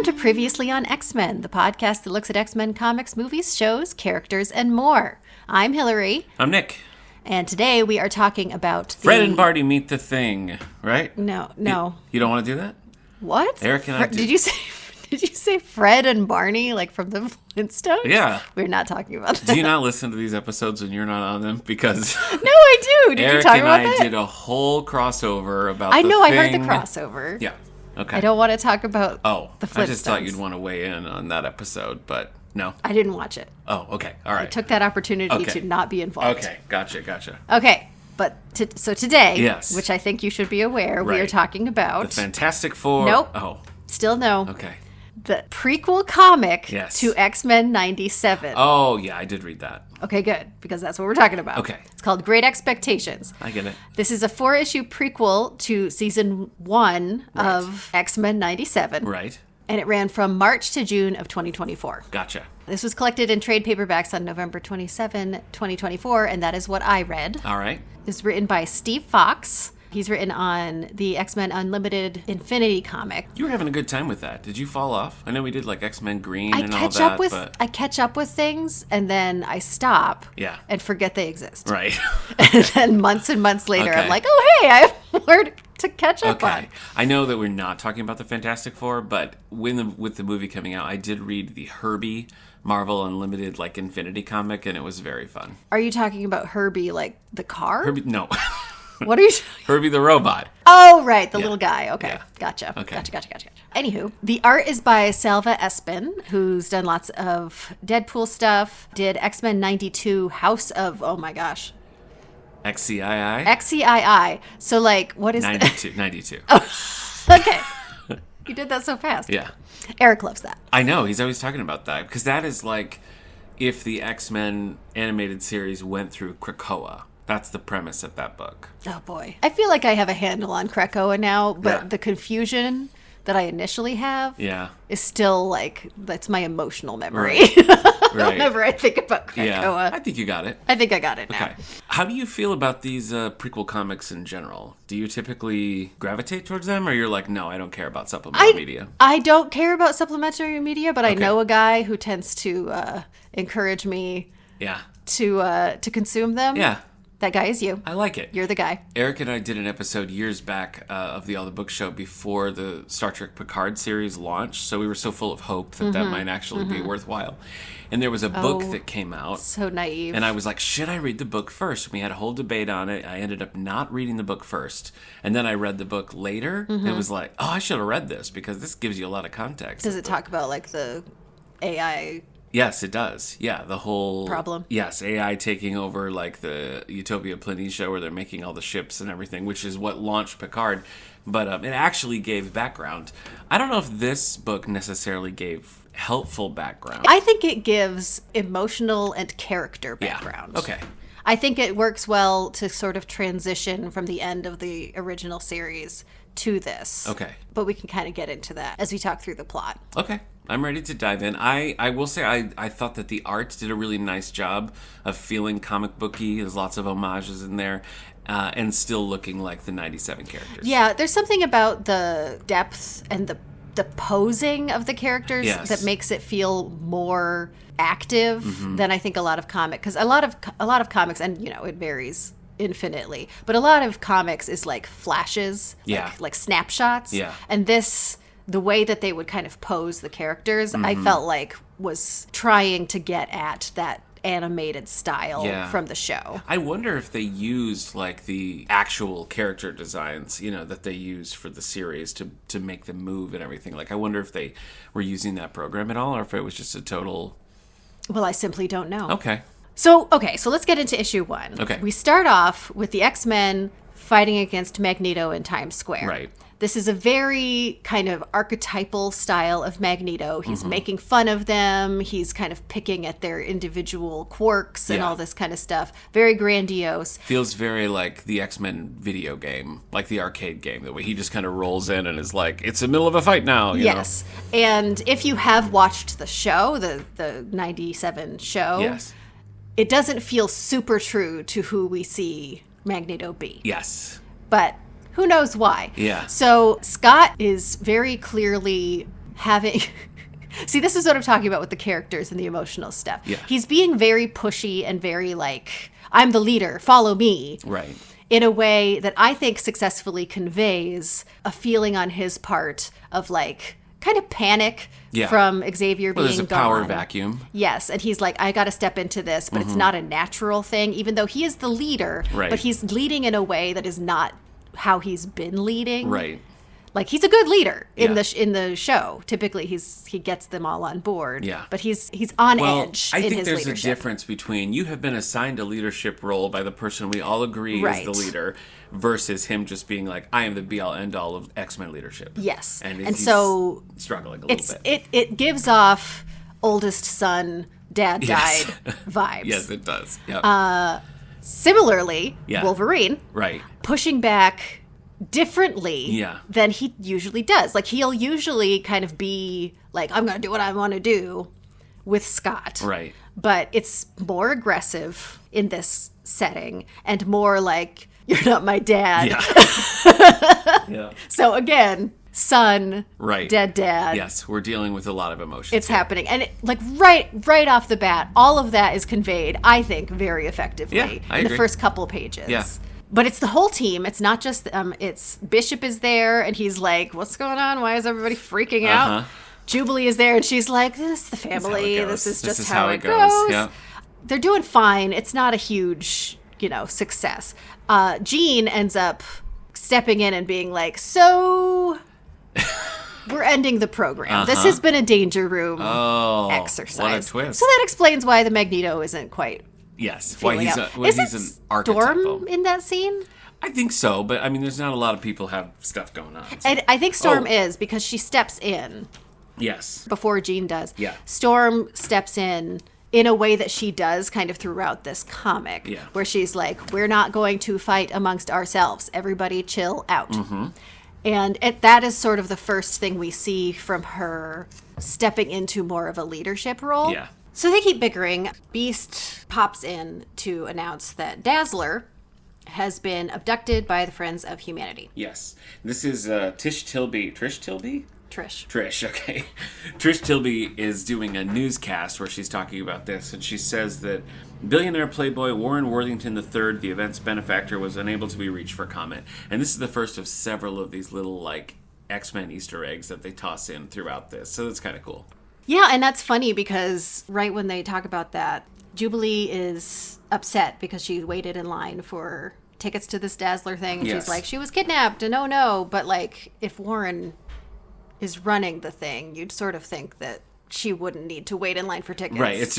Welcome to Previously on X-Men, the podcast that looks at X-Men comics, movies, shows, characters, and more. I'm Hilary. I'm Nick. And today we are talking about Fred and Barty meet the Thing, right? No. You don't want to do that? What? Eric and I do. Did you say Fred and Barney, like from the Flintstones? Yeah. We're not talking about that. Do you not listen to these episodes when you're not on them? Because No, I do. Did Eric you talk and about I that? did a whole crossover about I the know, Thing. I heard the crossover. Yeah. Okay. I don't want to talk about the Flintstones. I just thought you'd want to weigh in on that episode, but no. I didn't watch it. Oh, okay. All right. I took that opportunity to not be involved. Okay. Gotcha. Okay. But so today, yes, which I think you should be aware, we are talking about... The Fantastic Four. Nope. Oh. Still no. Okay. The prequel comic to X-Men 97. Oh, yeah, I did read that. Okay, good, because that's what we're talking about. Okay. It's called Great X-Pectations. I get it. This is a 4-issue prequel to season 1 of X-Men 97. Right. And it ran from March to June of 2024. Gotcha. This was collected in trade paperbacks on November 27, 2024, and that is what I read. All right. It's written by Steve Fox. He's written on the X-Men Unlimited Infinity comic. You were having a good time with that. Did you fall off? I know we did like X-Men Green and all that. I catch up with things and then I stop and forget they exist. Right. And then months and months later, I'm like, oh, hey, I have more to catch up on. I know that we're not talking about the Fantastic Four, but with the movie coming out, I did read the Herbie Marvel Unlimited like Infinity comic, and it was very fun. Are you talking about Herbie like the car? Herbie, no. What are you talking? Herbie the robot. Oh, right. The little guy. Okay. Yeah. Gotcha. Okay. Gotcha. Anywho, the art is by Salva Espin, who's done lots of Deadpool stuff, did X-Men 92, House of, oh my gosh. XCII? XCII. So, like, what is 92. 92. Oh, okay. You did that so fast. Yeah. Eric loves that. I know. He's always talking about that. Because that is like if the X-Men animated series went through Krakoa. That's the premise of that book. Oh, boy. I feel like I have a handle on Krakoa now, but the confusion that I initially have is still like, that's my emotional memory. Right. Whenever I think about Krakoa. Yeah, I think you got it. I think I got it now. Okay. How do you feel about these prequel comics in general? Do you typically gravitate towards them, or you're like, no, I don't care about supplemental media? I don't care about supplementary media, but I know a guy who tends to encourage me to consume them. Yeah. That guy is you. I like it. You're the guy. Eric and I did an episode years back of the All the Book Show before the Star Trek Picard series launched, so we were so full of hope that that might actually be worthwhile. And there was a book that came out. So naive. And I was like, should I read the book first? We had a whole debate on it. I ended up not reading the book first. And then I read the book later. And it was like, oh, I should have read this because this gives you a lot of context. Does it talk about like the AI... Yes, it does. Yeah, the whole... problem? Yes, AI taking over like the Utopia Planitia where they're making all the ships and everything, which is what launched Picard. But it actually gave background. I don't know if this book necessarily gave helpful background. I think it gives emotional and character background. Yeah. Okay. I think it works well to sort of transition from the end of the original series to this. Okay. But we can kind of get into that as we talk through the plot. Okay. I'm ready to dive in. I will say I thought that the art did a really nice job of feeling comic booky. There's lots of homages in there. And still looking like the 97 characters. Yeah, there's something about the depth and the posing of the characters that makes it feel more active than I think a lot of comics. Because a lot of comics, and you know, it varies infinitely, but a lot of comics is like flashes, like snapshots. Yeah. And this, the way that they would kind of pose the characters, I felt like was trying to get at that animated style from the show. I wonder if they used like the actual character designs, you know, that they used for the series to make them move and everything. Like, I wonder if they were using that program at all, or if it was just a total... Well, I simply don't know. Okay. So let's get into issue 1. Okay. We start off with the X-Men fighting against Magneto in Times Square. Right. This is a very kind of archetypal style of Magneto. He's making fun of them. He's kind of picking at their individual quirks and all this kind of stuff. Very grandiose. Feels very like the X-Men video game, like the arcade game, the way he just kind of rolls in and is like, it's the middle of a fight now. You know? And if you have watched the show, the 97 show, it doesn't feel super true to who we see Magneto be. Yes. But who knows why? Yeah. So Scott is very clearly having... See, this is what I'm talking about with the characters and the emotional stuff. Yeah. He's being very pushy and very like, I'm the leader, follow me. Right. In a way that I think successfully conveys a feeling on his part of like kind of panic from Xavier being gone. There's a power vacuum. Yes, and he's like, I got to step into this, but it's not a natural thing, even though he is the leader. Right. But he's leading in a way that is not how he's been leading. Right. Like, he's a good leader in the show. Typically, he gets them all on board. Yeah. But he's on edge in his leadership. I think there's a difference between you have been assigned a leadership role by the person we all agree is the leader versus him just being like, I am the be-all, end-all of X-Men leadership. Yes. And he's so struggling a little bit. It gives off oldest son, dad died vibes. Yes, it does. Yep. Similarly, Wolverine. Right. Pushing back differently than he usually does. Like, he'll usually kind of be like, I'm going to do what I want to do with Scott. Right. But it's more aggressive in this setting and more like, you're not my dad. Yeah. So again, son, dead dad. Yes, we're dealing with a lot of emotions. It's happening. And right off the bat, all of that is conveyed, I think, very effectively in the first couple pages. Yeah. But it's the whole team. It's not just, it's Bishop is there and he's like, what's going on? Why is everybody freaking out? Jubilee is there and she's like, this is the family. This is just how it goes. Yeah. They're doing fine. It's not a huge, success. Jean ends up stepping in and being like, so we're ending the program. This has been a danger room exercise. What a twist. So that explains why the Magneto isn't quite... Yes, why he's an archetypal. Storm in that scene? I think so, but I mean, there's not a lot of people have stuff going on. So. I think Storm is because she steps in. Yes. Before Jean does. Yeah. Storm steps in a way that she does kind of throughout this comic. Yeah. Where she's like, we're not going to fight amongst ourselves. Everybody chill out. Mm-hmm. And that is sort of the first thing we see from her stepping into more of a leadership role. Yeah. So they keep bickering. Beast pops in to announce that Dazzler has been abducted by the Friends of Humanity. Yes. This is Trish Tilby, okay. Trish Tilby is doing a newscast where she's talking about this, and she says that billionaire playboy Warren Worthington III, the event's benefactor, was unable to be reached for comment. And this is the first of several of these little, like, X-Men Easter eggs that they toss in throughout this. So that's kind of cool. Yeah, and that's funny because right when they talk about that, Jubilee is upset because she waited in line for tickets to this Dazzler thing. She's like, she was kidnapped, and oh no. But, like, if Warren is running the thing, you'd sort of think that she wouldn't need to wait in line for tickets. Right, that's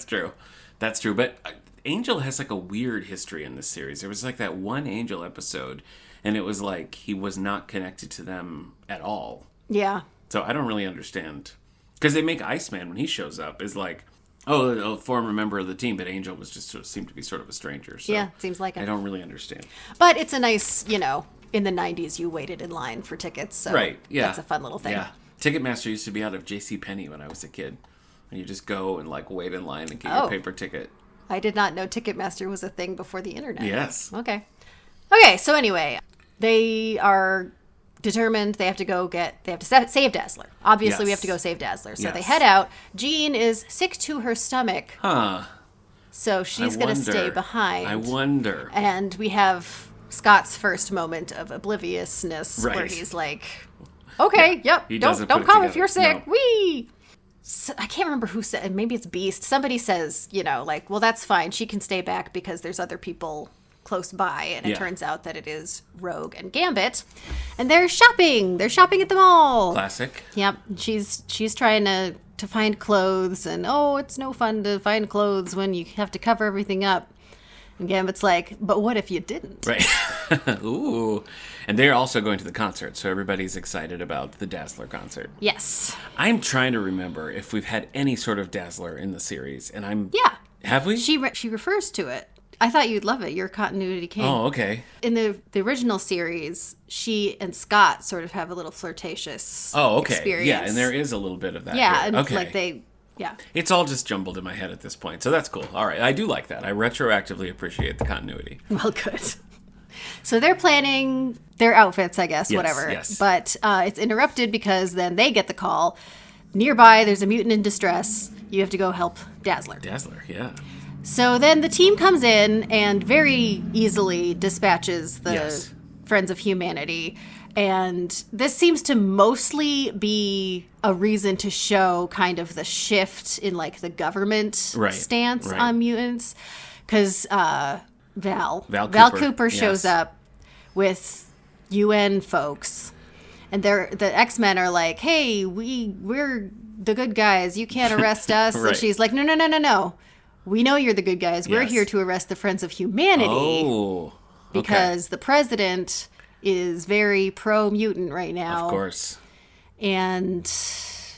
true. That's true. But Angel has, like, a weird history in this series. There was, like, that one Angel episode, and it was like he was not connected to them at all. Yeah. So I don't really understand. Because they make Iceman, when he shows up, is like, a former member of the team, but Angel was just seemed to be sort of a stranger. So yeah, seems like it. I don't really understand. But it's a nice, in the 90s, you waited in line for tickets. So right, yeah. That's a fun little thing. Yeah. Ticketmaster used to be out of JCPenney when I was a kid. And you just go and, like, wait in line and get your paper ticket. I did not know Ticketmaster was a thing before the internet. Yes. Okay, so anyway, they are determined they have to save Dazzler. Obviously, we have to go save Dazzler. So they head out. Jean is sick to her stomach. Huh. So she's going to stay behind. I wonder. And we have Scott's first moment of obliviousness where he's like, okay, don't come if you're sick. No. Whee! So, I can't remember who said, maybe it's Beast. Somebody says, like, well, that's fine. She can stay back because there's other people close by, and it turns out that it is Rogue and Gambit, and they're shopping at the mall. Classic. Yep. She's trying to find clothes, and it's no fun to find clothes when you have to cover everything up. And Gambit's like, but what if you didn't? Right. Ooh. And they're also going to the concert, so everybody's excited about the Dazzler concert. Yes. I'm trying to remember if we've had any sort of Dazzler in the series, and have we? She refers to it. I thought you'd love it. You're a continuity king. Oh, okay. In the original series, she and Scott sort of have a little flirtatious experience. Yeah, and there is a little bit of that. Yeah, here. and Okay. It's all just jumbled in my head at this point, so that's cool. All right, I do like that. I retroactively appreciate the continuity. Well, good. So they're planning their outfits, I guess, Yes, whatever. yes. But it's interrupted because then they get the call. Nearby, there's a mutant in distress. You have to go help Dazzler. Dazzler, yeah. So then the team comes in and very easily dispatches the Friends of Humanity. And this seems to mostly be a reason to show kind of the shift in, like, the government stance on mutants. Because Val Cooper shows up with UN folks. And the X-Men are like, hey, we're the good guys. You can't arrest us. And she's like, no. We know you're the good guys. We're here to arrest the Friends of Humanity. Oh, okay. Because the president is very pro-mutant right now. Of course. And,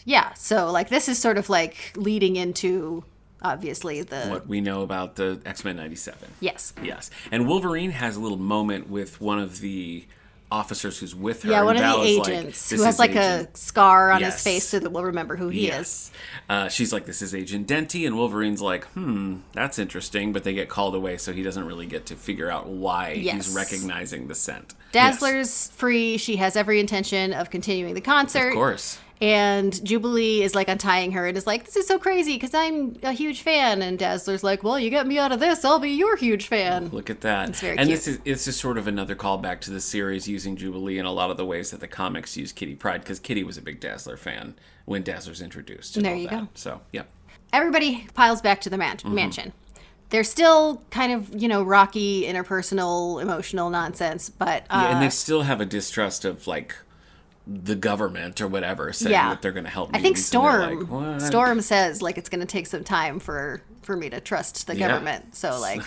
yeah, so, like, this is sort of, like, leading into, obviously, what we know about the X-Men 97. Yes. Yes. And Wolverine has a little moment with one of the officers who's with her. Yeah, one of Val the agents who has like a scar on his face so that we'll remember who he is. She's like, this is Agent Denty, and Wolverine's like, that's interesting, but they get called away, so he doesn't really get to figure out why he's recognizing the scent. Dazzler's free. She has every intention of continuing the concert. Of course. And Jubilee is like untying her and is like, this is so crazy because I'm a huge fan. And Dazzler's like, well, you get me out of this, I'll be your huge fan. Look at that. It's very cute. This is sort of another callback to the series using Jubilee in a lot of the ways that the comics use Kitty Pryde, because Kitty was a big Dazzler fan when Dazzler's introduced. And there you go. So, yeah. Everybody piles back to the mansion. They're still kind of, rocky, interpersonal, emotional nonsense, but... and they still have a distrust of, like, the government or whatever saying that they're going to help me. I think Storm says, like, it's going to take some time for me to trust the government. So, like...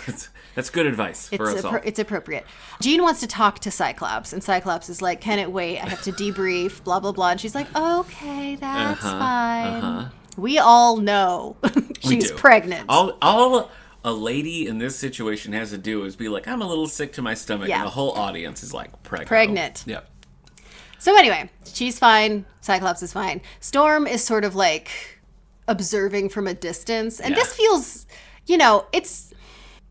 That's good advice for us all. It's appropriate. Jean wants to talk to Cyclops, and Cyclops is like, can it wait? I have to debrief, blah, blah, blah. And she's like, okay, that's fine. We all know she's pregnant. All a lady in this situation has to do is be like, I'm a little sick to my stomach, and the whole audience is like, pregnant. Yep. So anyway, she's fine. Cyclops is fine. Storm is sort of like observing from a distance. And this feels, it's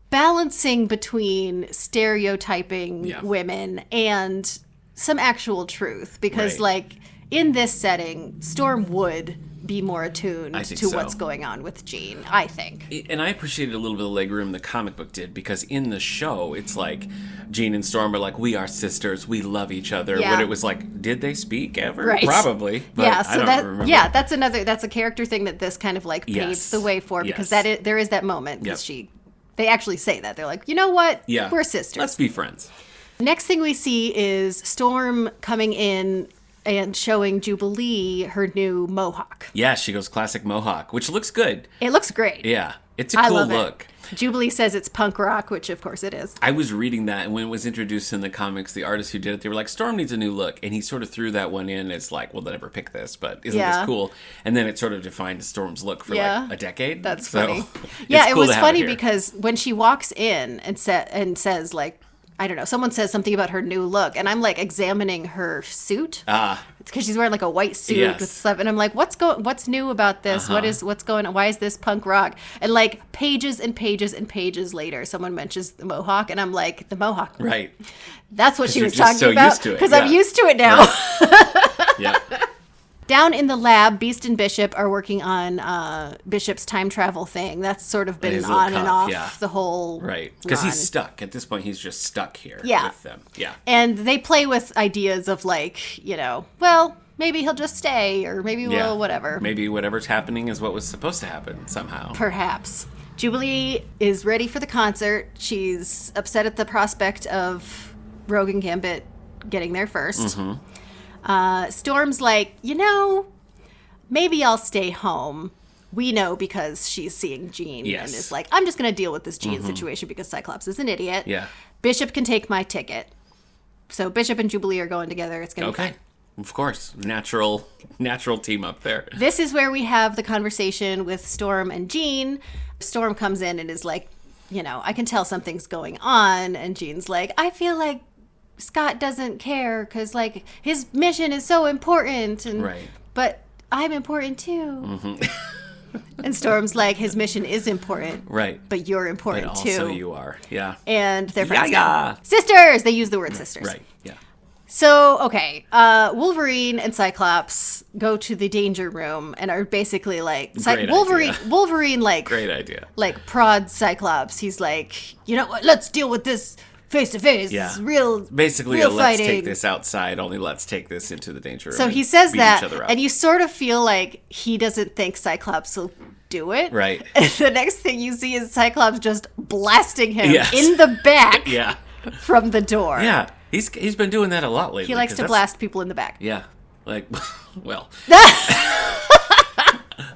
balancing between stereotyping women and some actual truth. Because like in this setting, Storm would be more attuned to what's going on with Jean, I think. And I appreciated a little bit of legroom the comic book did, because in the show, it's like Jean and Storm are like, we are sisters, we love each other. Yeah. When it was like, did they speak ever? Right. Probably. But I don't remember. That's a character thing that this kind of like paves the way for, because there is that moment. They actually say that. They're like, you know what? Yeah. We're sisters. Let's be friends. Next thing we see is Storm coming in and showing Jubilee her new mohawk. Yeah, she goes classic mohawk, which looks good. It looks great. Yeah, it's a cool look. Jubilee says it's punk rock, which of course it is. I was reading that, and when it was introduced in the comics, the artist who did it, they were like, Storm needs a new look. And he sort of threw that one in as like, well, they'll never pick this, but isn't this cool? And then it sort of defined Storm's look for like a decade. That's funny. It was funny because when she walks in and says like, I don't know, someone says something about her new look, and I'm like examining her suit. Because she's wearing like a white suit with stuff, and I'm like, what's new about this? What's going on? Why is this punk rock? And like pages and pages and pages later, someone mentions the mohawk, and I'm like, the mohawk. Right. That's what she was talking about. Used to it. Because I'm used to it now. Yeah. Down in the lab, Beast and Bishop are working on Bishop's time travel thing. That's sort of been on and off the whole Right. Because he's stuck. At this point, he's just stuck here with them. Yeah. And they play with ideas of like, well, maybe he'll just stay, or maybe we'll whatever. Maybe whatever's happening is what was supposed to happen somehow. Perhaps. Jubilee is ready for the concert. She's upset at the prospect of Rogue and Gambit getting there first. Mm-hmm. Storm's like, maybe I'll stay home. We know because she's seeing Jean and is like, I'm just going to deal with this Jean situation because Cyclops is an idiot. Yeah. Bishop can take my ticket. So Bishop and Jubilee are going together. It's going to be fine. Of course. Natural team up there. This is where we have the conversation with Storm and Jean. Storm comes in and is like, I can tell something's going on. And Jean's like, I feel like Scott doesn't care because like his mission is so important, but I'm important too. And Storm's like, his mission is important. Right. But you're important, but too. also you are. Yeah. And they're friends. Yeah. Sisters! They use the word sisters. Right. Yeah. So, okay. Wolverine and Cyclops go to the danger room and are basically like... Wolverine, like... Great idea. Like, prods Cyclops. He's like, you know what? Let's deal with this face to face. Yeah. Basically, let's fighting. take this outside, only let's take this into the danger room. So he says that, and you sort of feel like he doesn't think Cyclops will do it. Right. And the next thing you see is Cyclops just blasting him in the back from the door. Yeah. He's been doing that a lot lately. He likes to blast people in the back. Yeah. Like, well.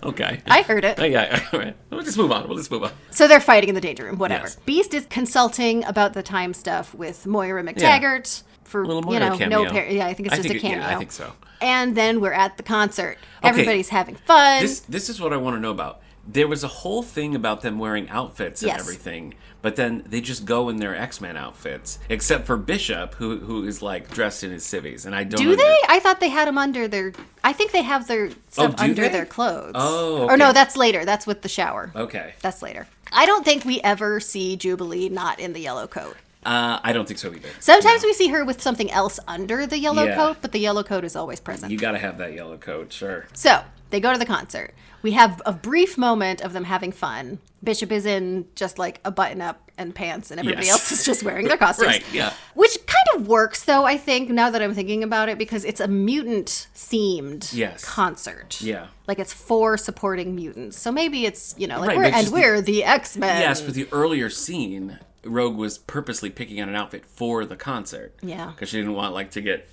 Okay. I heard it. Yeah. All right. We'll just move on. So they're fighting in the danger room, whatever. Yes. Beast is consulting about the time stuff with Moira McTaggart for, Moira cameo. I think it's just a cameo. Yeah, I think so. And then we're at the concert. Okay. Everybody's having fun. This is what I want to know about. There was a whole thing about them wearing outfits and everything, but then they just go in their X-Men outfits, except for Bishop, who is like dressed in his civvies, and I don't. Do they? I thought they had them under their. I think they have their stuff under their clothes. Oh, okay. Or no, that's later. That's with the shower. Okay, that's later. I don't think we ever see Jubilee not in the yellow coat. I don't think so either. Sometimes we see her with something else under the yellow coat, but the yellow coat is always present. You got to have that yellow coat, sure. So they go to the concert. We have a brief moment of them having fun. Bishop is in just like a button-up and pants, and everybody else is just wearing their costumes. Right, yeah. Which kind of works, though, I think, now that I'm thinking about it, because it's a mutant-themed concert. Yeah. Like, it's for supporting mutants. So maybe it's, like, we're the X-Men. Yes, but the earlier scene, Rogue was purposely picking out an outfit for the concert. Yeah. Because she didn't want, like, to get...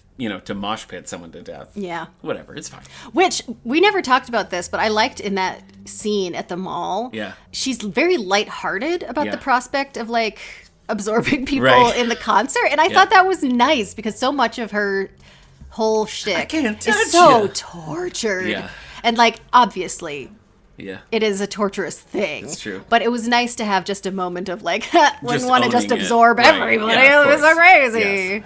to mosh pit someone to death. Yeah. Whatever, it's fine. Which, we never talked about this, but I liked in that scene at the mall. Yeah. She's very lighthearted about the prospect of, like, absorbing people in the concert. And I thought that was nice, because so much of her whole shtick is so tortured. Yeah. And, like, obviously... Yeah. It is a torturous thing. It's true. But it was nice to have just a moment of, like, wouldn't want to just absorb everybody. Yeah, it was so crazy. Yes.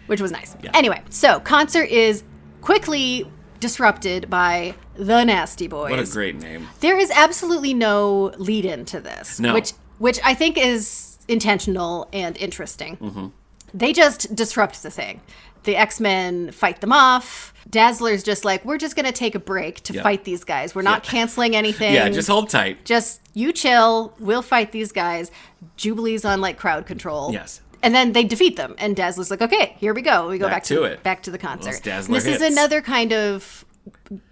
Which was nice. Yeah. Anyway, so concert is quickly disrupted by the Nasty Boys. What a great name. There is absolutely no lead-in to this. No. Which I think is intentional and interesting. Mm-hmm. They just disrupt the thing. The X-Men fight them off. Dazzler's just like, we're just going to take a break to fight these guys. We're not canceling anything. Yeah, just hold tight. Just, you chill. We'll fight these guys. Jubilee's on, like, crowd control. Yes. And then they defeat them, and Dazzler's like, "Okay, here we go. We go back to it. Back to the concert." This is another kind of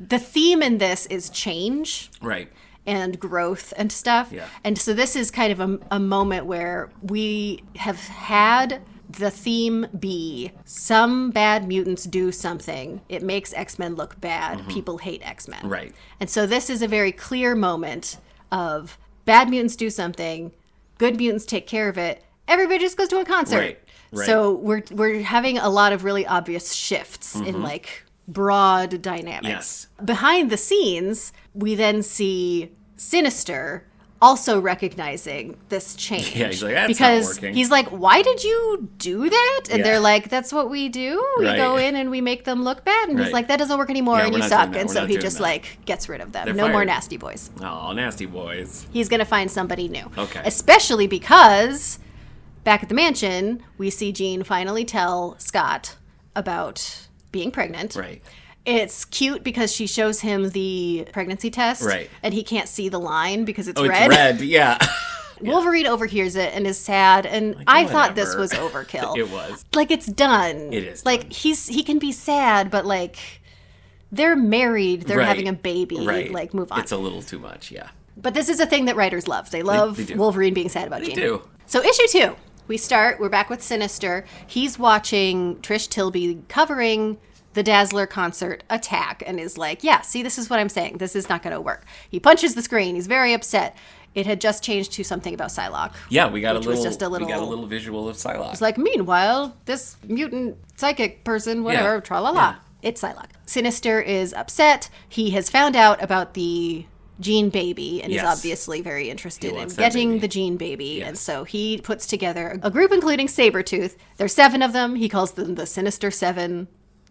the theme in this is change, right, and growth and stuff. Yeah. And so this is kind of a moment where we have had the theme be some bad mutants do something. It makes X-Men look bad. Mm-hmm. People hate X-Men. Right. And so this is a very clear moment of bad mutants do something, good mutants take care of it. Everybody just goes to a concert. Right. So we're having a lot of really obvious shifts in like broad dynamics. Yes. Behind the scenes, we then see Sinister also recognizing this change. Yeah, he's like, that's because not working. He's like, why did you do that? And they're like, that's what we do. We go in and we make them look bad. And he's like, that doesn't work anymore and you suck. And so he just like gets rid of them. No more Nasty Boys. Oh, Nasty Boys. He's going to find somebody new. Okay. Especially because back at the mansion, we see Jean finally tell Scott about being pregnant. Right. It's cute because she shows him the pregnancy test. Right. And he can't see the line because it's It's red. red, yeah. Wolverine overhears it and is sad. And like, I thought this was overkill. It was. Like, it's done. It is like, done. He can be sad, but like, they're married. They're having a baby. Right. Like, move on. It's a little too much, yeah. But this is a thing that writers love. They love Wolverine being sad about Jean. They do. So issue 2. We're back with Sinister. He's watching Trish Tilby covering the Dazzler concert attack and is like, yeah, see, this is what I'm saying. This is not going to work. He punches the screen. He's very upset. It had just changed to something about Psylocke. Yeah, we got a little visual of Psylocke. It's like, meanwhile, this mutant psychic person, whatever, tra-la-la. Yeah. It's Psylocke. Sinister is upset. He has found out about the Jean baby and is obviously very interested in getting the Jean baby. Yes. And so he puts together a group including Sabretooth. There's 7 of them. He calls them the Sinister 7.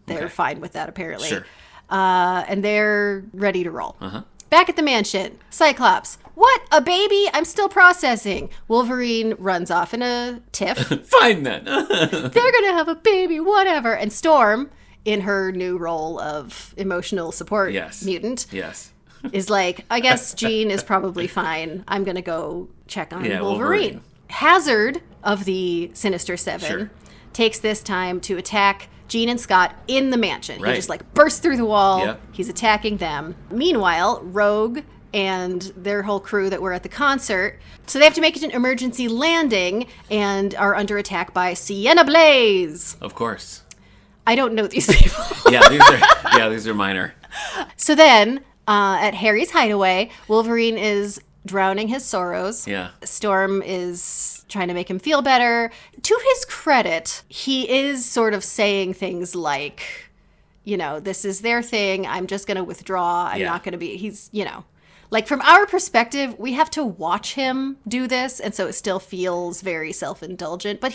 They're fine with that, apparently. Sure. And they're ready to roll. Uh-huh. Back at the mansion, Cyclops. What? A baby? I'm still processing. Wolverine runs off in a tiff. Fine then. They're gonna have a baby, whatever. And Storm, in her new role of emotional support mutant, is like, I guess Jean is probably fine. I'm gonna go check on Wolverine. Hazard of the Sinister Seven takes this time to attack Jean and Scott in the mansion. He just like bursts through the wall. Yep. He's attacking them. Meanwhile, Rogue and their whole crew that were at the concert, so they have to make an emergency landing and are under attack by Sienna Blaze. Of course. I don't know these people. These are minor. So then, at Harry's hideaway, Wolverine is drowning his sorrows. Yeah. Storm is trying to make him feel better. To his credit, he is sort of saying things like, this is their thing. I'm just going to withdraw. I'm not going to be, like from our perspective, we have to watch him do this. And so it still feels very self-indulgent. But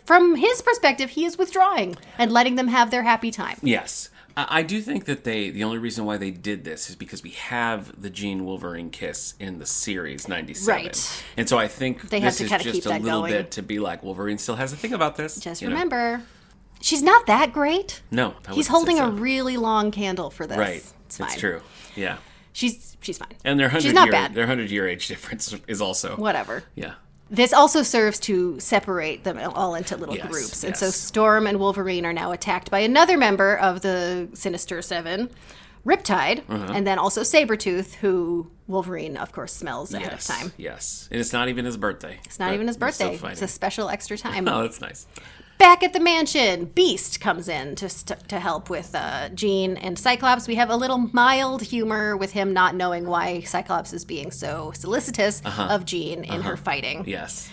from his perspective, he is withdrawing and letting them have their happy time. Yes. I do think that the only reason why they did this is because we have the Jean Wolverine kiss in the series 97. Right. And so I think they this is just a little bit to be like, Wolverine still has a thing about this. Just remember, she's not that great. No. He's holding a really long candle for this. Right. It's fine. It's true. Yeah. She's fine. And their 100-year age difference is also... Whatever. Yeah. This also serves to separate them all into little groups. And so Storm and Wolverine are now attacked by another member of the Sinister Seven, Riptide, and then also Sabretooth, who Wolverine, of course, smells ahead of time. Yes. And it's not even his birthday. It's not even his birthday. It's a special extra time. Oh, that's nice. Back at the mansion, Beast comes in to help with Jean and Cyclops. We have a little mild humor with him not knowing why Cyclops is being so solicitous of Jean in her fighting. Yes.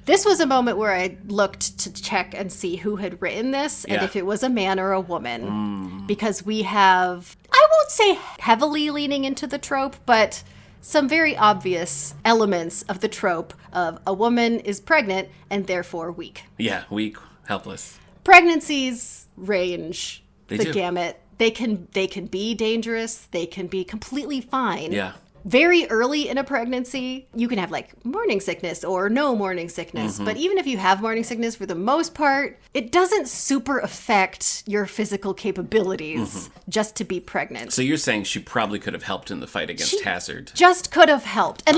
This was a moment where I looked to check and see who had written this and if it was a man or a woman. Because we have, I won't say heavily leaning into the trope, but some very obvious elements of the trope of a woman is pregnant and therefore weak. Yeah, weak. Helpless. Pregnancies range the gamut. They can be dangerous. They can be completely fine. Yeah. Very early in a pregnancy, you can have like morning sickness or no morning sickness. But even if you have morning sickness, for the most part, it doesn't super affect your physical capabilities just to be pregnant. So you're saying she probably could have helped in the fight against Hazard. Just could have helped. And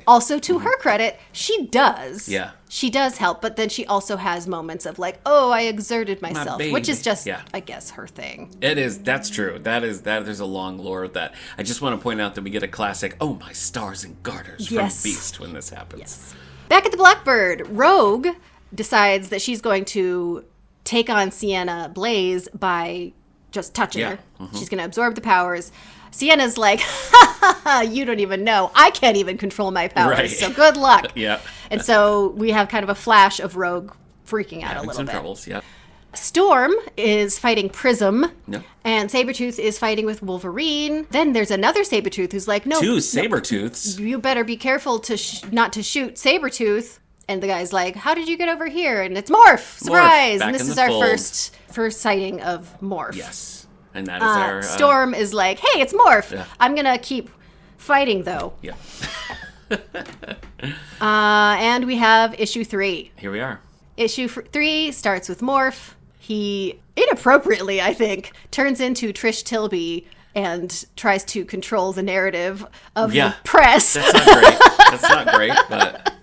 also to her credit, she does. Yeah. She does help, but then she also has moments of like, oh, I exerted myself, which is just, I guess, her thing. It is. That's true. There's a long lore of that. I just want to point out that we get a classic, oh, my stars and garters from Beast when this happens. Yes. Back at the Blackbird, Rogue decides that she's going to take on Sienna Blaze by just touching her. She's going to absorb the powers. Sienna's like, you don't even know. I can't even control my powers, so good luck. And so we have kind of a flash of Rogue freaking out a little bit. Troubles, Storm is fighting Prism, and Sabretooth is fighting with Wolverine. Then there's another Sabretooth who's like, no. Two Sabretooths? You better be careful to not to shoot Sabretooth. And the guy's like, how did you get over here? And it's Morph! Surprise! And this is our first sighting of Morph. Yes. And that is our... Storm is like, hey, it's Morph. Yeah. I'm going to keep fighting, though. Yeah. And we have issue 3. Here we are. Issue 3 starts with Morph. He, inappropriately, I think, turns into Trish Tilby and tries to control the narrative of the press. That's not great. That's not great, but...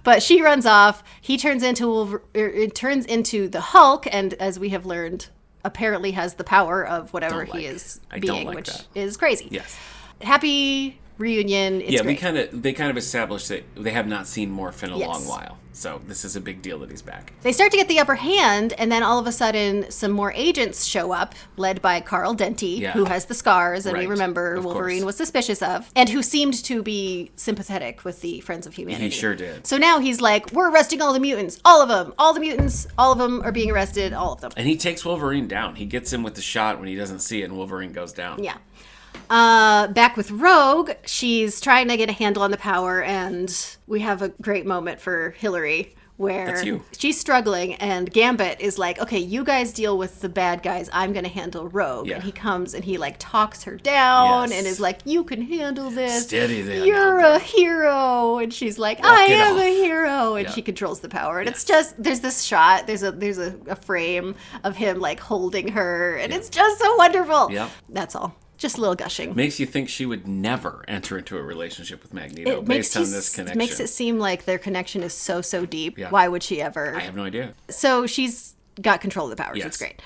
But she runs off. He turns into the Hulk, and as we have learned, apparently has the power of whatever he is being, which is crazy. Yes. Happy reunion. It's great. They kind of established that they have not seen Morph in a long while. So this is a big deal that he's back. They start to get the upper hand, and then all of a sudden some more agents show up, led by Carl Denty, who has the scars, and we remember Wolverine was suspicious of, and who seemed to be sympathetic with the Friends of Humanity. He sure did. So now he's like, we're arresting all the mutants. All of them. All the mutants. All of them are being arrested. All of them. And he takes Wolverine down. He gets him with the shot when he doesn't see it, and Wolverine goes down. Yeah. Back with Rogue, she's trying to get a handle on the power, and we have a great moment for Hilary where That's you. she's struggling and Gambit is like, okay, you guys deal with the bad guys. I'm going to handle Rogue. Yeah. And he comes and he like talks her down Yes. and is like, you can handle this. Steady there. You're now, a hero. And she's like, Walk I it am off. a hero. And Yeah. she controls the power. And Yes. it's just, there's this shot, there's a frame of him like holding her. And it's just so wonderful. Yep. That's all. Just a little gushing. Makes you think she would never enter into a relationship with Magneto based on this connection. It makes it seem like their connection is so deep. Yeah. Why would she ever? I have no idea. So she's got control of the powers. Yes. It's great.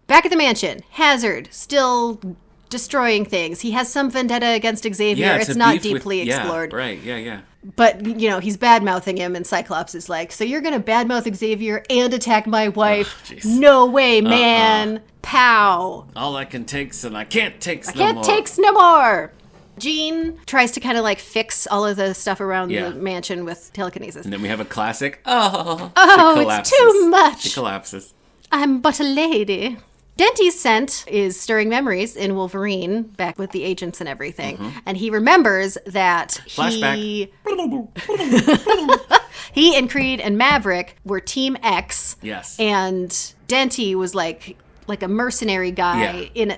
Back at the mansion, Hazard still destroying things. He has some vendetta against Xavier. Yeah, it's not beef with- deeply explored. Yeah, right. Yeah. But, you know, he's bad-mouthing him, and Cyclops is like, so you're going to bad-mouth Xavier and attack my wife? jeez. No way, man. Pow. All I can takes and I can't takes no Can't more. takes no more. Jean tries to kind of like fix all of the stuff around Yeah. the mansion with telekinesis. And then we have a classic. Oh, She it's collapses. too much. She collapses. I'm but a lady. Denty's scent is stirring memories in Wolverine, back with the agents and everything. And he remembers that Flashback. he and Creed and Maverick were Team X. Yes. And Denty was like a mercenary guy Yeah.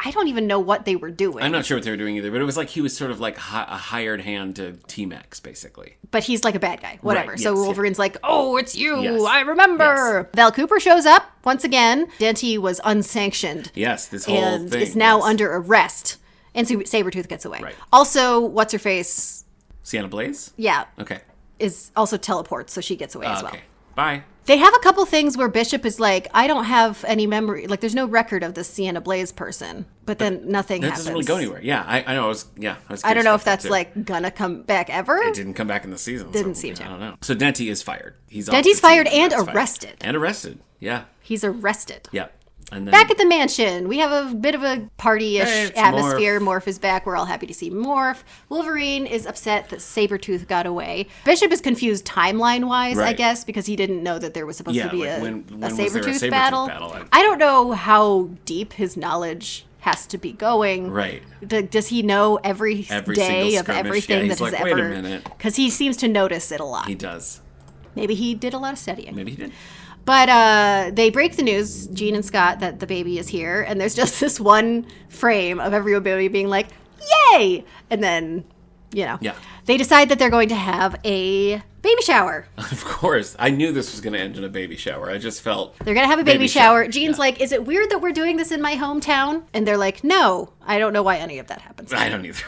I don't even know what they were doing. I'm not sure what they were doing either, but it was like he was sort of like a hired hand to Team X, basically. But he's like a bad guy, whatever. Right, So yes, Wolverine's like, oh, it's you. Yes. I remember. Val Cooper shows up once again. Denty was unsanctioned. Yes, this whole And thing. is now yes. under arrest. And so Sabretooth gets away. Right. Also, what's-her-face, Sienna Blaze? yeah, Okay. is also teleports, so she gets away as well. Okay. Bye. They have a couple things where Bishop is like, I don't have any memory. Like, there's no record of this Sienna Blaze person. But then nothing That happens. doesn't really go anywhere. Yeah, I know. I was I don't curious know about if that, that's too. like gonna come back ever. It didn't come back in the season. Didn't so, seem to. I don't know. So Denty is fired. He's off Denty's the team, fired and that's fired. arrested. And arrested. Yeah. He's arrested. Yeah. And then Back at the mansion, we have a bit of a party-ish Hey, it's atmosphere. Morph is back. We're all happy to see Morph. Wolverine is upset that Sabretooth got away. Bishop is confused timeline-wise, I Right. guess, because he didn't know that there was supposed to be like a when was there a Sabretooth Sabretooth battle. battle? I don't know how deep his knowledge has to be going. Right. Does he know every Every day single of skirmish. everything Yeah, that he's has like, wait a ever... minute. Because he seems to notice it a lot. He does. Maybe he did a lot of studying. Maybe he did. But they break the news, Jean and Scott, that the baby is here. And there's just this one frame of everybody being like, yay! And then, you know, Yeah. they decide that they're going to have a baby shower. Of course. I knew this was going to end in a baby shower. I just felt... They're going to have a baby shower. Jean's Yeah. like, is it weird that we're doing this in my hometown? And they're like, no, I don't know why any of that happens. I don't either.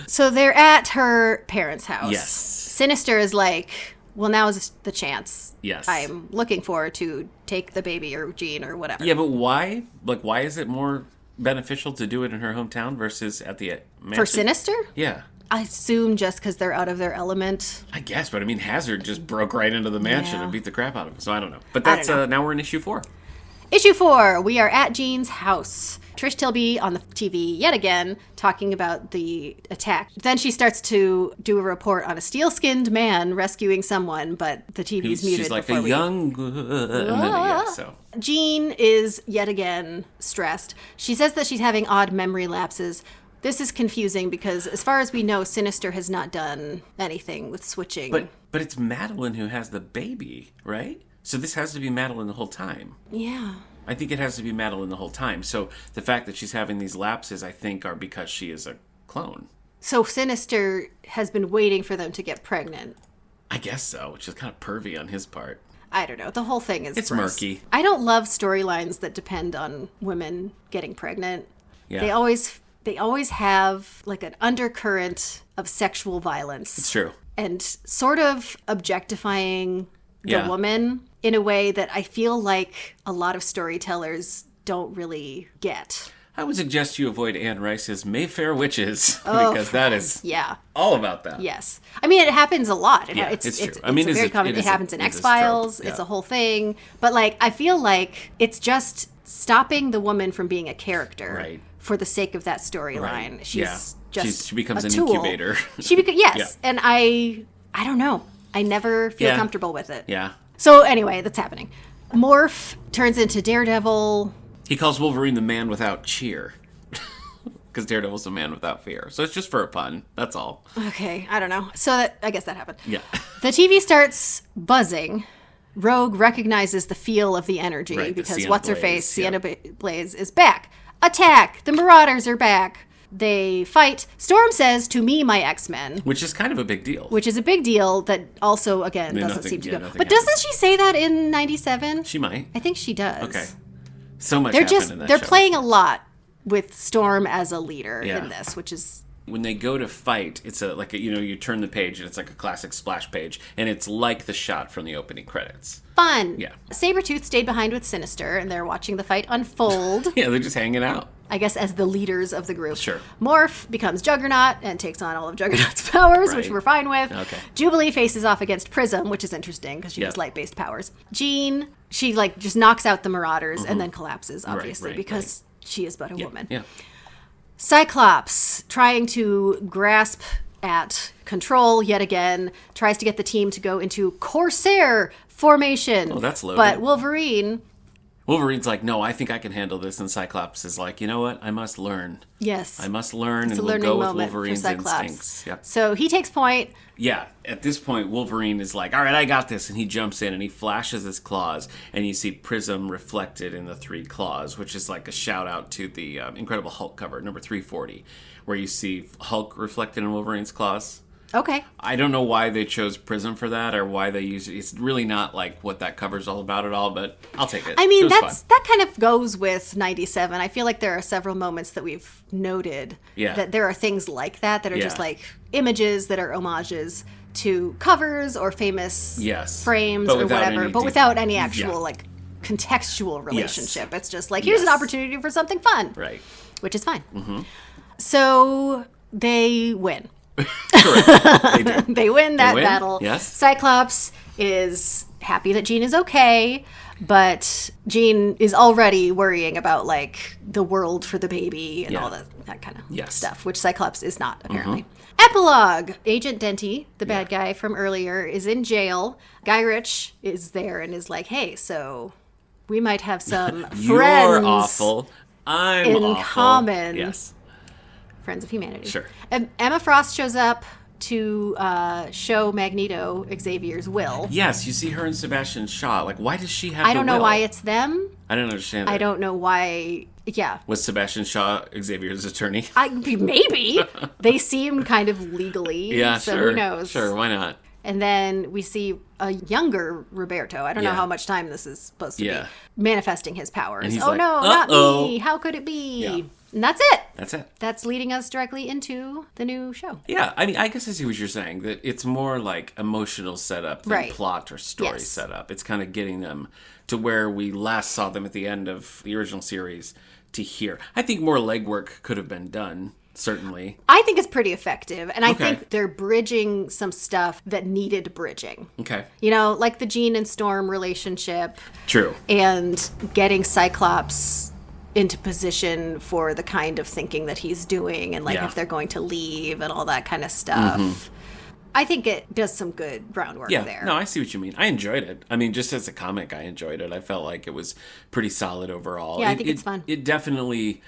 So they're at her parents' house. Yes. Sinister is like, well, now is the chance. Yes. I'm looking forward to take the baby or Jean or whatever. Yeah, but why? Like, why is it more beneficial to do it in her hometown versus at the mansion? For Sinister? Yeah. I assume just because they're out of their element. I guess, but I mean, Hazard just broke right into the mansion Yeah. and beat the crap out of him. So I don't know. But I that's don't know. now we're in issue 4. Issue 4, we are at Jean's house. Trish Tilby on the TV yet again, talking about the attack. Then she starts to do a report on a steel-skinned man rescuing someone, but the TV's muted. She's like before a young, and then, yeah, so Jean is yet again stressed. She says that she's having odd memory lapses. This is confusing because, as far as we know, Sinister has not done anything with switching. but it's Madeline who has the baby, right? So this has to be Madeline the whole time. Yeah. I think it has to be Madeline the whole time. So the fact that she's having these lapses, I think, are because she is a clone. So Sinister has been waiting for them to get pregnant. I guess so, which is kind of pervy on his part. I don't know. The whole thing is It's gross. murky. I don't love storylines that depend on women getting pregnant. Yeah. They always have like an undercurrent of sexual violence. It's true. And sort of objectifying the Yeah. woman in a way that I feel like a lot of storytellers don't really get. I would suggest you avoid Anne Rice's Mayfair Witches, because that is Yeah. all about that. Yes. I mean, it happens a lot. Yeah, it's true. I mean, it's very common. It happens in X-Files. trope, yeah. It's a whole thing. But, like, I feel like it's just stopping the woman from being a character Right. for the sake of that storyline. Right. She's Yeah. just she becomes a an tool. incubator. Yes. Yeah. And I don't know. I never feel Yeah. comfortable with it. Yeah. So, anyway, that's happening. Morph turns into Daredevil. He calls Wolverine the man without cheer. because Daredevil's a man without fear. So it's just for a pun. That's all. Okay, I don't know. So I guess that happened. Yeah. The TV starts buzzing. Rogue recognizes the feel of the energy because what's-her-face, Sienna Blaze, is back. Attack! The Marauders are back. They fight. Storm says, "To me, my X-Men." Which is kind of a big deal. Which is a big deal that also, again, doesn't seem to go. But doesn't she say that in 97? She might. I think she does. Okay. So much happened in that They're show. playing a lot with Storm as a leader in this, which is... When they go to fight, it's you turn the page and it's like a classic splash page, and it's like the shot from the opening credits. Fun. Yeah. Sabretooth stayed behind with Sinister, and they're watching the fight unfold. Yeah, they're just hanging out. I guess as the leaders of the group. Sure. Morph becomes Juggernaut and takes on all of Juggernaut's powers, which we're fine with. Okay. Jubilee faces off against Prism, which is interesting because she has light-based powers. Jean, she just knocks out the Marauders and then collapses, obviously, because she is but a woman. Yeah. Cyclops, trying to grasp at control yet again, tries to get the team to go into Corsair formation. Oh, that's loaded. But Wolverine's like, no, I think I can handle this. And Cyclops is like, you know what? I must learn. Yes. I must learn, it's and we'll go with Wolverine's instincts. Yep. So he takes point. Yeah. At this point, Wolverine is like, all right, I got this. And he jumps in and he flashes his claws. And you see Prism reflected in the 3 claws, which is like a shout out to the Incredible Hulk cover, number 340, where you see Hulk reflected in Wolverine's claws. Okay. I don't know why they chose Prism for that or why they use it. It's really not like what that cover's all about at all, but I'll take it. I mean, that kind of goes with 97. I feel like there are several moments that we've noted that there are things like that are just like images that are homages to covers or famous frames or whatever, but without any actual like contextual relationship. It's just like, here's an opportunity for something fun. Right. Which is fine. Mm-hmm. So they win. Correct. They do. They win that battle. Yes. Cyclops is happy that Jean is okay, but Jean is already worrying about like the world for the baby and all that kind of stuff, which Cyclops is not apparently. Epilogue. Agent Denty, the bad guy from earlier, is in jail. Guy Ritchie is there and is like, hey, so we might have some friends. You're awful. I'm in awful. common. Yes. Friends of Humanity. Sure. Emma Frost shows up to show Magneto Xavier's will. Yes, you see her and Sebastian Shaw. Like, why does she have I don't know will? why it's them. I don't understand that. I don't know why... Yeah. Was Sebastian Shaw Xavier's attorney? Maybe. They seem kind of legally. Yeah, so sure. Who knows? Sure, why not? And then we see a younger Roberto. I don't know how much time this is supposed to be. Manifesting his powers. And he's like, no, not me. How could it be? Yeah. And that's it. That's it. That's leading us directly into the new show. Yeah, I mean, I guess I see what you're saying. That it's more like emotional setup than plot or story setup. It's kind of getting them to where we last saw them at the end of the original series to here. I think more legwork could have been done, certainly. I think it's pretty effective. And I think they're bridging some stuff that needed bridging. Okay. You know, like the Jean and Storm relationship. True. And getting Cyclops into position for the kind of thinking that he's doing and like if they're going to leave and all that kind of stuff. Mm-hmm. I think it does some good groundwork there. No, I see what you mean. I enjoyed it. I mean, just as a comic, I enjoyed it. I felt like it was pretty solid overall. Yeah, I think it's fun. It definitely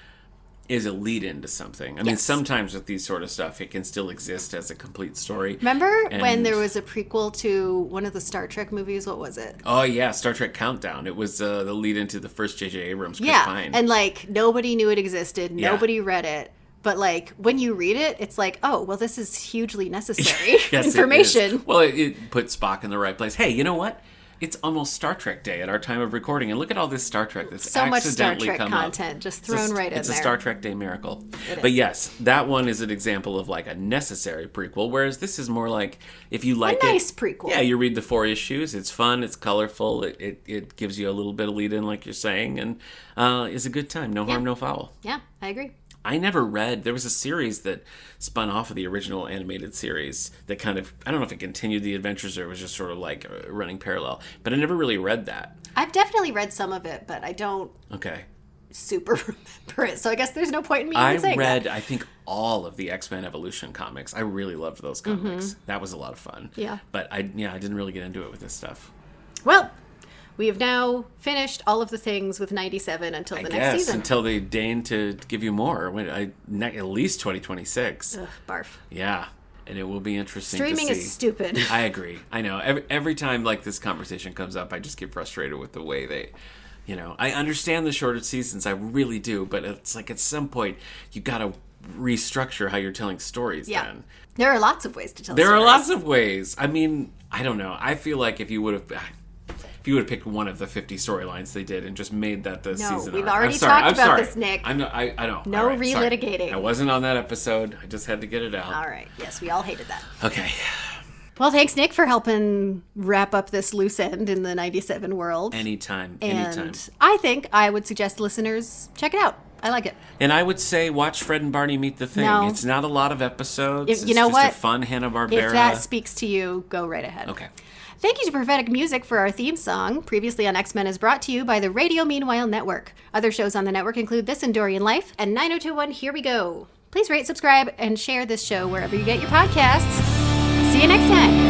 is a lead into something. I mean, sometimes with these sort of stuff, it can still exist as a complete story. Remember when there was a prequel to one of the Star Trek movies? What was it? Oh, yeah, Star Trek Countdown. It was the lead into the first J.J. Abrams Chris Pine. And like nobody knew it existed. Nobody read it. But like when you read it, it's like, oh, well, this is hugely necessary information. Well, it put Spock in the right place. Hey, you know what? It's almost Star Trek Day at our time of recording, and look at all this Star Trek that's so much Star accidentally Trek come content up. just thrown right in there. It's a Star Trek Day miracle. But yes, that one is an example of like a necessary prequel, whereas this is more like if you like a nice prequel. Yeah, you read the 4 issues. It's fun. It's colorful. It gives you a little bit of lead in, like you're saying, and it's a good time. No harm, no foul. Yeah, I agree. I never read, there was a series that spun off of the original animated series that kind of, I don't know if it continued the adventures or it was just sort of like running parallel, but I never really read that. I've definitely read some of it, but I don't super remember it, so I guess there's no point in me even saying that. I read, I think, all of the X-Men Evolution comics. I really loved those comics. Mm-hmm. That was a lot of fun. Yeah. But I didn't really get into it with this stuff. Well, we have now finished all of the things with 97 until the next season. Until they deign to give you more. At least 2026. Ugh, barf. Yeah. And it will be interesting Streaming to see. is stupid. I agree. I know. Every time like this conversation comes up, I just get frustrated with the way they... I understand the shorter seasons, I really do, but it's like at some point you got to restructure how you're telling stories then. There are lots of ways to tell stories. There are lots of ways. I mean, I don't know. I feel like if you would have picked one of the 50 storylines they did and just made that the season. We've already talked about this, Nick. I know. No relitigating. Sorry. I wasn't on that episode. I just had to get it out. All right. Yes, we all hated that. Okay. Well, thanks, Nick, for helping wrap up this loose end in the 97 world. Anytime. And I think I would suggest listeners check it out. I like it. And I would say watch Fred and Barney Meet the Thing. No. It's not a lot of episodes. It's just a fun Hanna-Barbera. If that speaks to you, go right ahead. Okay. Thank you to Prophetic Music for our theme song. Previously on X-Men is brought to you by the Radio Meanwhile Network. Other shows on the network include This and Dorian Life and 9021 Here We Go. Please rate, subscribe, and share this show wherever you get your podcasts. See you next time.